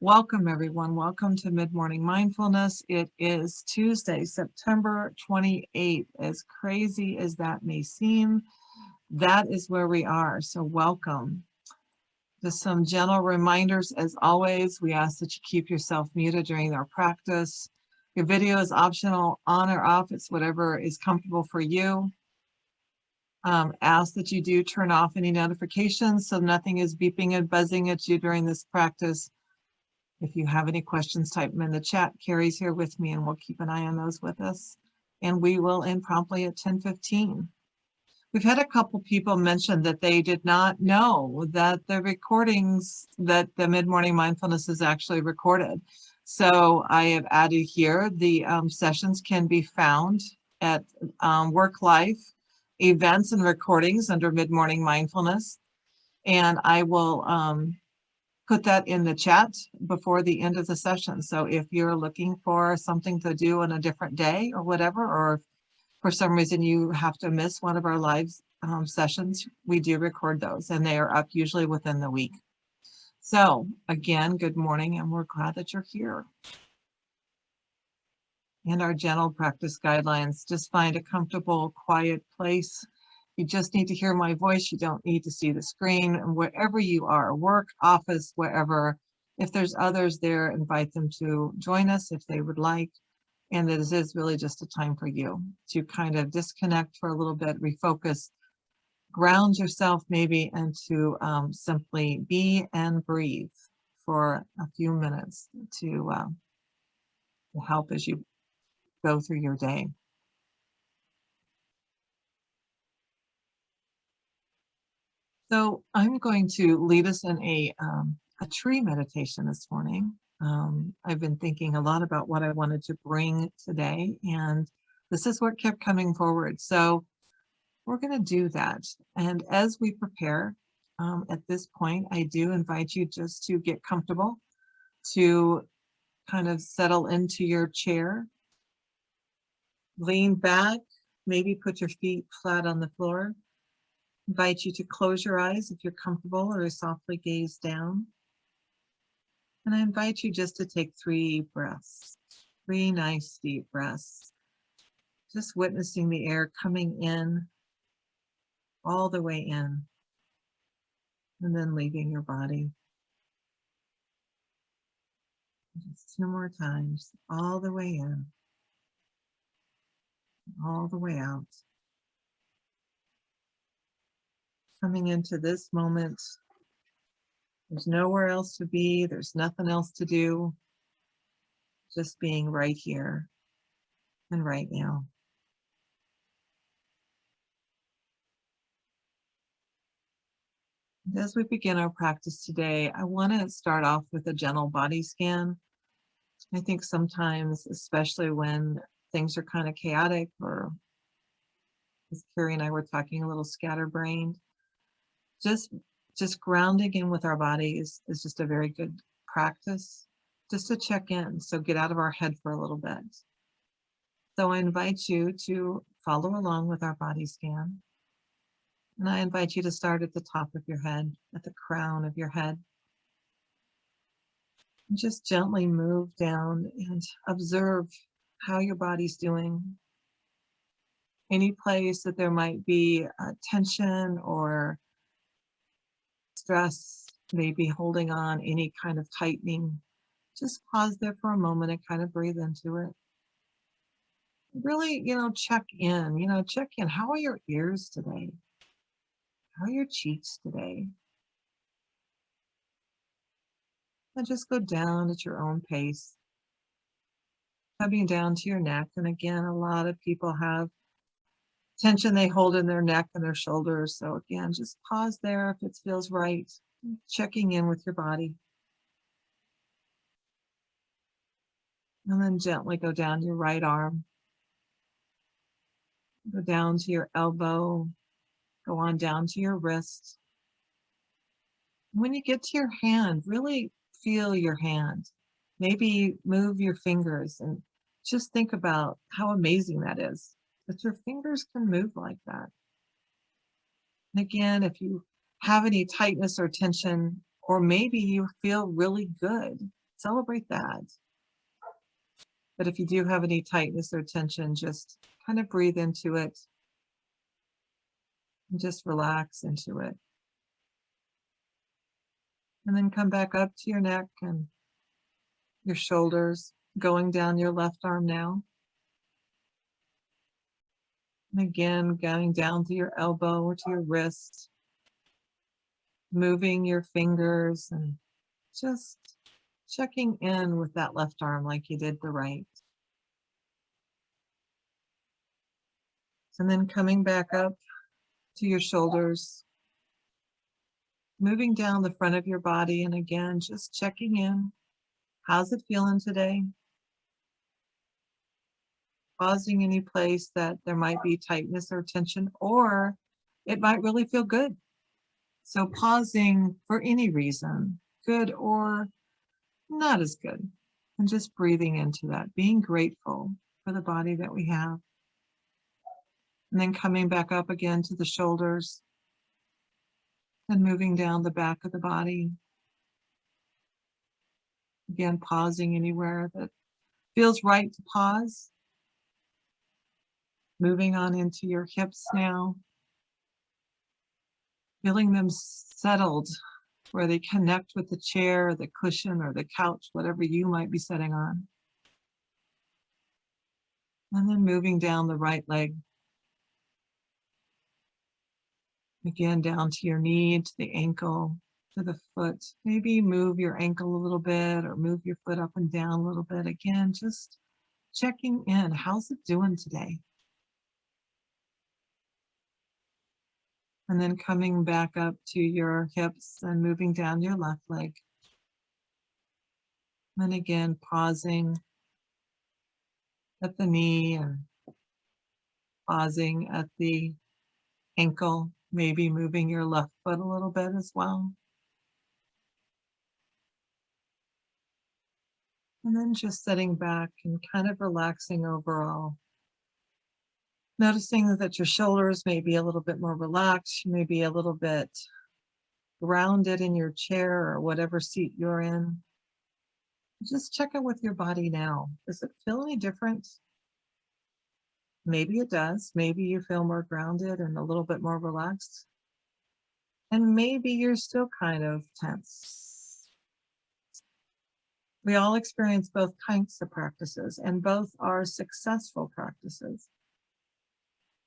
Welcome, everyone. Welcome to Mid-Morning Mindfulness. It is Tuesday, September 28th. As crazy as that may seem, that is where we are. So welcome. Just some gentle reminders. As always, we ask that you keep yourself muted during our practice. Your video is optional, on or off. It's whatever is comfortable for you. Ask that you do turn off any notifications so nothing is beeping and buzzing at you during this practice. If you have any questions, type them in the chat. Carrie's here with me and we'll keep an eye on those with us. And we will end promptly at 10:15. We've had a couple people mention that they did not know that the recordings, that the Mid-Morning Mindfulness is actually recorded. So I have added here, the sessions can be found at Work Life, Events and Recordings under Mid-Morning Mindfulness. And I will put that in the chat before the end of the session. So if you're looking for something to do on a different day or whatever, or for some reason you have to miss one of our live sessions, we do record those and they are up usually within the week. So again, good morning, and we're glad that you're here. And our gentle practice guidelines: just find a comfortable, quiet place. You just need to hear my voice. You don't need to see the screen. And wherever you are, work, office, wherever, if there's others there, invite them to join us if they would like. And this is really just a time for you to kind of disconnect for a little bit, refocus, ground yourself maybe, and to simply be and breathe for a few minutes to help as you go through your day. So I'm going to lead us in a tree meditation this morning. I've been thinking a lot about what I wanted to bring today, and this is what kept coming forward. So we're going to do that. And as we prepare, at this point, I do invite you just to get comfortable, to kind of settle into your chair, lean back, maybe put your feet flat on the floor. Invite you to close your eyes if you're comfortable, or softly gaze down. And I invite you just to take 3 breaths, 3 nice deep breaths, just witnessing the air coming in, all the way in, and then leaving your body. Just 2 more times, all the way in, all the way out. Coming into this moment, there's nowhere else to be, there's nothing else to do, just being right here and right now. As we begin our practice today, I want to start off with a gentle body scan. I think sometimes, especially when things are kind of chaotic, or as Carrie and I were talking, a little scatterbrained, just grounding in with our body is just a very good practice, just to check in. So get out of our head for a little bit. So I invite you to follow along with our body scan. And I invite you to start at the top of your head, at the crown of your head. And just gently move down and observe how your body's doing. Any place that there might be tension or stress, maybe holding on, any kind of tightening, just pause there for a moment and kind of breathe into it. Really, check in, How are your ears today? How are your cheeks today? And just go down at your own pace, coming down to your neck. And again, a lot of people have tension they hold in their neck and their shoulders. So again, just pause there if it feels right, checking in with your body. And then gently go down your right arm, go down to your elbow, go on down to your wrist. When you get to your hand, really feel your hand. Maybe move your fingers and just think about how amazing that is, that your fingers can move like that. And again, if you have any tightness or tension, or maybe you feel really good, Celebrate that. But if you do have any tightness or tension, just kind of breathe into it and just relax into it. And then come back up to your neck and your shoulders, going down your left arm now. And again, going down to your elbow or to your wrist, moving your fingers and just checking in with that left arm like you did the right. And then coming back up to your shoulders, moving down the front of your body, and again, just checking in. How's it feeling today? Pausing any place that there might be tightness or tension, or it might really feel good. So pausing for any reason, good or not as good, and just breathing into that, being grateful for the body that we have. And then coming back up again to the shoulders and moving down the back of the body. Again, pausing anywhere that feels right to pause. Moving on into your hips now. Feeling them settled where they connect with the chair, the cushion, or the couch, whatever you might be sitting on. And then moving down the right leg. Again, down to your knee, to the ankle, to the foot. Maybe move your ankle a little bit or move your foot up and down a little bit. Again, just checking in. How's it doing today? And then coming back up to your hips and moving down your left leg. And again, pausing at the knee and pausing at the ankle, maybe moving your left foot a little bit as well. And then just sitting back and kind of relaxing overall. Noticing that your shoulders may be a little bit more relaxed, you may be a little bit grounded in your chair or whatever seat you're in. Just check in with your body now. Does it feel any different? Maybe it does. Maybe you feel more grounded and a little bit more relaxed. And maybe you're still kind of tense. We all experience both kinds of practices, and both are successful practices.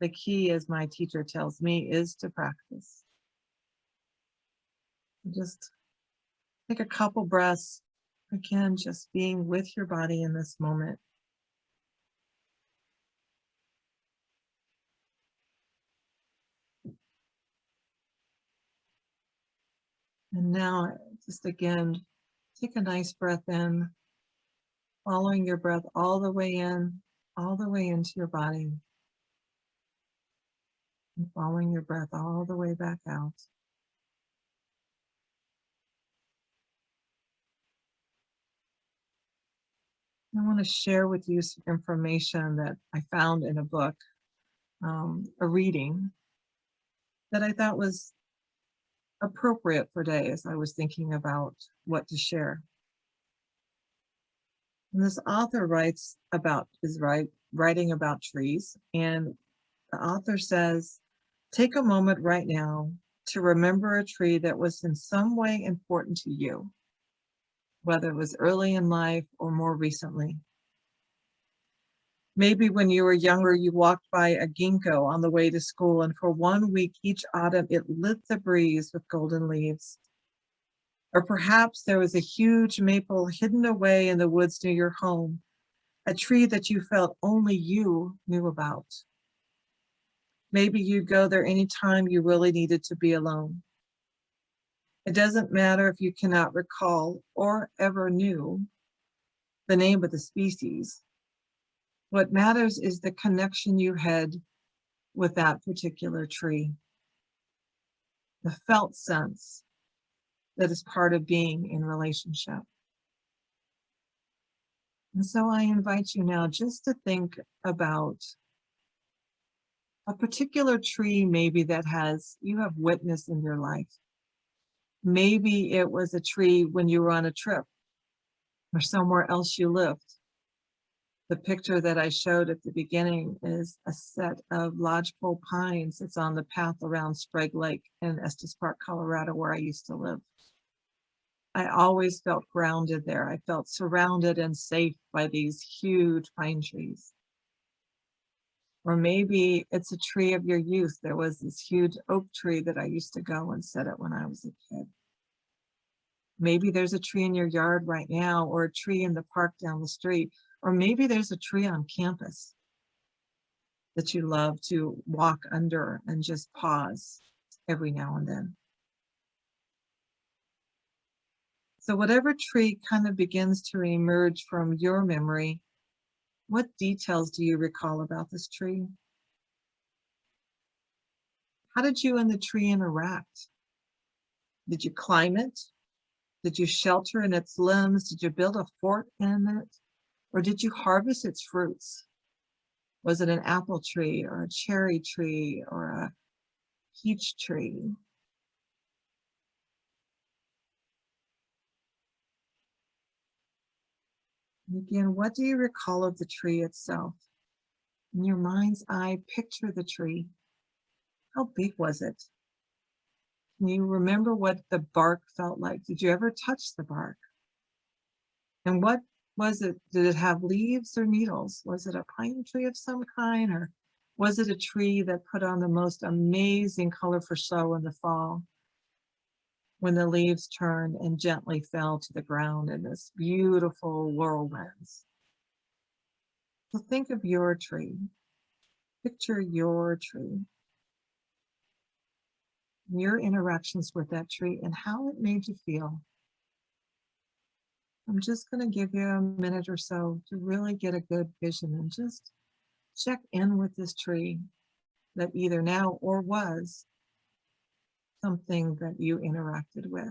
The key, as my teacher tells me, is to practice. Just take a couple breaths. Again, just being with your body in this moment. And now, just again, take a nice breath in, following your breath all the way in, all the way into your body. And following your breath all the way back out. I want to share with you some information that I found in a book, a reading that I thought was appropriate for today as I was thinking about what to share. And this author writing about trees, and the author says, take a moment right now to remember a tree that was in some way important to you, whether it was early in life or more recently. Maybe when you were younger, you walked by a ginkgo on the way to school, and for 1 week each autumn, it lit the breeze with golden leaves. Or perhaps there was a huge maple hidden away in the woods near your home, a tree that you felt only you knew about. Maybe you'd go there anytime you really needed to be alone. It doesn't matter if you cannot recall or ever knew the name of the species. What matters is the connection you had with that particular tree, the felt sense that is part of being in relationship. And so I invite you now just to think about a particular tree maybe that you have witnessed in your life. Maybe it was a tree when you were on a trip or somewhere else you lived. The picture that I showed at the beginning is a set of lodgepole pines. It's on the path around Sprague Lake in Estes Park, Colorado, where I used to live. I always felt grounded there. I felt surrounded and safe by these huge pine trees. Or maybe it's a tree of your youth. There was this huge oak tree that I used to go and sit at when I was a kid. Maybe there's a tree in your yard right now, or a tree in the park down the street, or maybe there's a tree on campus that you love to walk under and just pause every now and then. So whatever tree kind of begins to emerge from your memory, what details do you recall about this tree? How did you and the tree interact? Did you climb it? Did you shelter in its limbs? Did you build a fort in it? Or did you harvest its fruits? Was it an apple tree or a cherry tree or a peach tree? And again, what do you recall of the tree itself? In your mind's eye, picture the tree. How big was it? Can you remember what the bark felt like? Did you ever touch the bark? And what was it? Did it have leaves or needles? Was it a pine tree of some kind, or was it a tree that put on the most amazing colorful show in the fall when the leaves turned and gently fell to the ground in this beautiful whirlwinds? So think of your tree. Picture your tree, your interactions with that tree, and how it made you feel. I'm just going to give you a minute or so to really get a good vision and just check in with this tree that either now or was something that you interacted with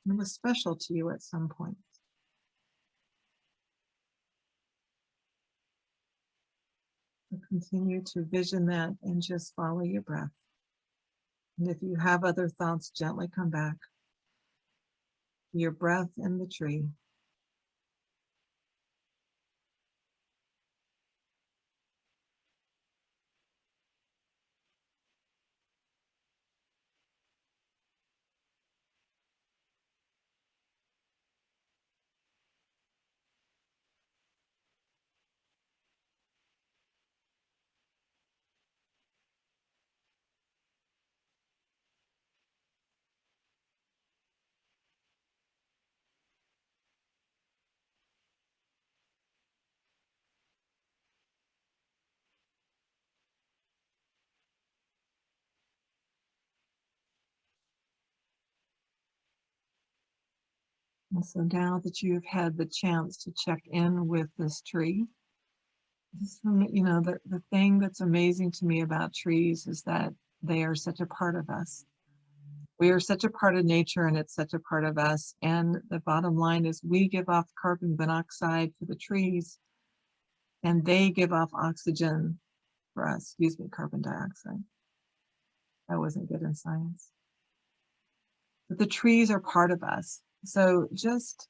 and was special to you at some point. So continue to vision that and just follow your breath. And if you have other thoughts, gently come back to your breath and the tree. And so now that you've had the chance to check in with this tree, the thing that's amazing to me about trees is that they are such a part of us. We are such a part of nature and it's such a part of us. And the bottom line is we give off carbon monoxide for the trees and they give off oxygen for us. Excuse me, carbon dioxide. I wasn't good in science. But the trees are part of us. So just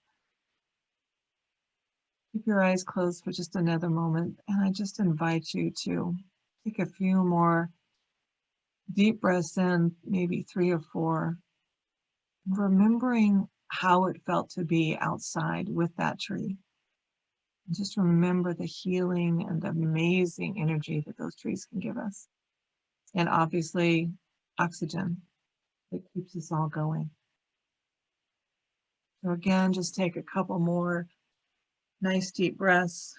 keep your eyes closed for just another moment. And I just invite you to take a few more deep breaths in, maybe 3 or 4, remembering how it felt to be outside with that tree. And just remember the healing and the amazing energy that those trees can give us. And obviously, oxygen that keeps us all going. So again, just take a couple more nice deep breaths.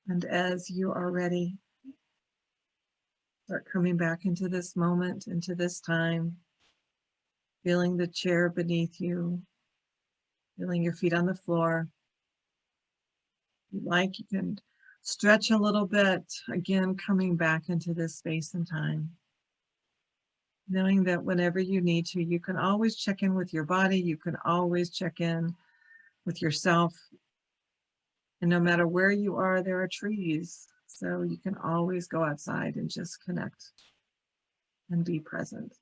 And as you are ready, start coming back into this moment, into this time, feeling the chair beneath you, feeling your feet on the floor. If you like, you can stretch a little bit, again, coming back into this space and time. Knowing that whenever you need to, you can always check in with your body, you can always check in with yourself. And no matter where you are, there are trees. So you can always go outside and just connect and be present.